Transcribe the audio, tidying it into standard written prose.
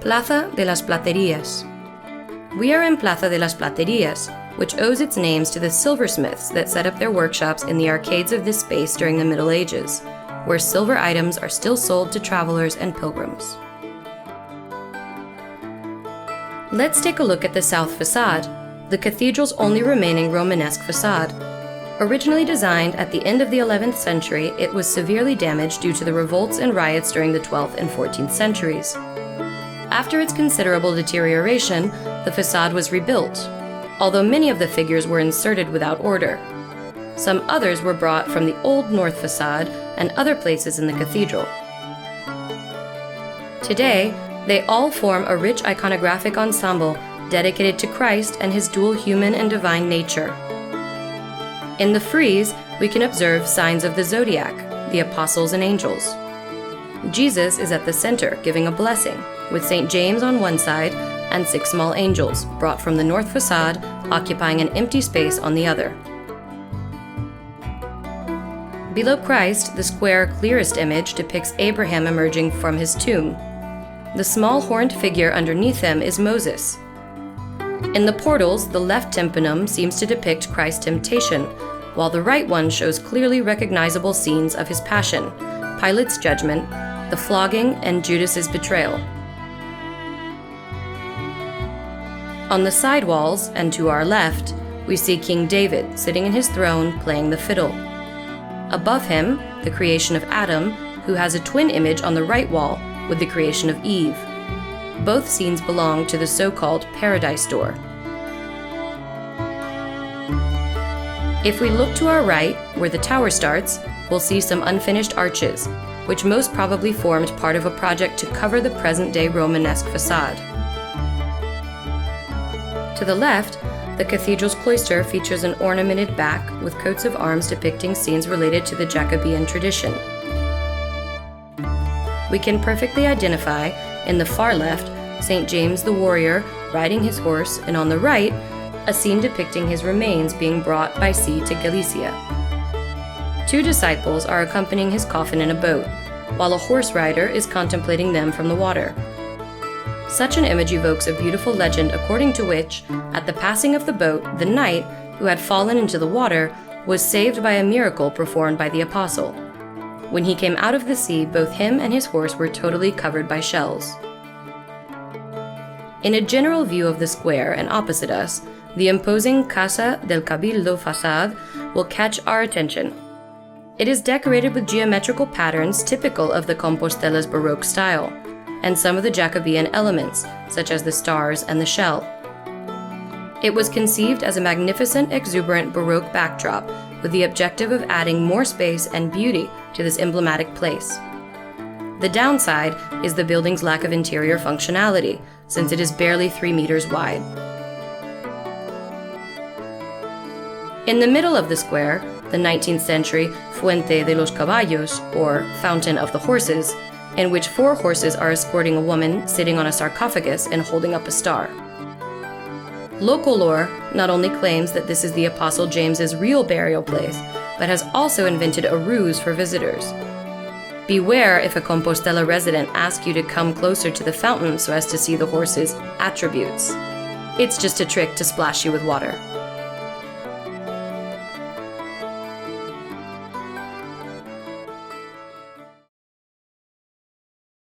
Plaza de las Platerías. We are in Plaza de las Platerías, which owes its names to the silversmiths that set up their workshops in the arcades of this space during the Middle Ages, where silver items are still sold to travelers and pilgrims. Let's take a look at the south facade, the cathedral's only remaining Romanesque facade. Originally designed at the end of the 11th century, it was severely damaged due to the revolts and riots during the 12th and 14th centuries. After its considerable deterioration, the facade was rebuilt, although many of the figures were inserted without order. Some others were brought from the old north facade and other places in the cathedral. Today, they all form a rich iconographic ensemble dedicated to Christ and his dual human and divine nature. In the frieze, we can observe signs of the zodiac, the apostles and angels. Jesus is at the center, giving a blessing, with St. James on one side and 6 small angels, brought from the north facade, occupying an empty space on the other. Below Christ, the square clearest image depicts Abraham emerging from his tomb. The small horned figure underneath him is Moses. In the portals, the left tympanum seems to depict Christ's temptation, while the right one shows clearly recognizable scenes of his passion, Pilate's judgment, the flogging, and Judas's betrayal. On the side walls, and to our left, we see King David sitting in his throne playing the fiddle. Above him, the creation of Adam, who has a twin image on the right wall with the creation of Eve. Both scenes belong to the so-called Paradise Door. If we look to our right, where the tower starts, we'll see some unfinished arches, which most probably formed part of a project to cover the present-day Romanesque facade. To the left, the cathedral's cloister features an ornamented back with coats of arms depicting scenes related to the Jacobean tradition. We can perfectly identify, in the far left, St. James the warrior riding his horse, and on the right, a scene depicting his remains being brought by sea to Galicia. 2 disciples are accompanying his coffin in a boat, while a horse rider is contemplating them from the water. Such an image evokes a beautiful legend according to which, at the passing of the boat, the knight, who had fallen into the water, was saved by a miracle performed by the apostle. When he came out of the sea, both him and his horse were totally covered by shells. In a general view of the square and opposite us, the imposing Casa del Cabildo facade will catch our attention. It is decorated with geometrical patterns typical of the Compostela's Baroque style, and some of the Jacobean elements, such as the stars and the shell. It was conceived as a magnificent, exuberant Baroque backdrop with the objective of adding more space and beauty to this emblematic place. The downside is the building's lack of interior functionality, since it is barely 3 meters wide. In the middle of the square, the 19th century Fuente de los Caballos, or Fountain of the Horses, in which 4 horses are escorting a woman sitting on a sarcophagus and holding up a star. Local lore not only claims that this is the Apostle James's real burial place, but has also invented a ruse for visitors. Beware if a Compostela resident asks you to come closer to the fountain so as to see the horse's attributes. It's just a trick to splash you with water.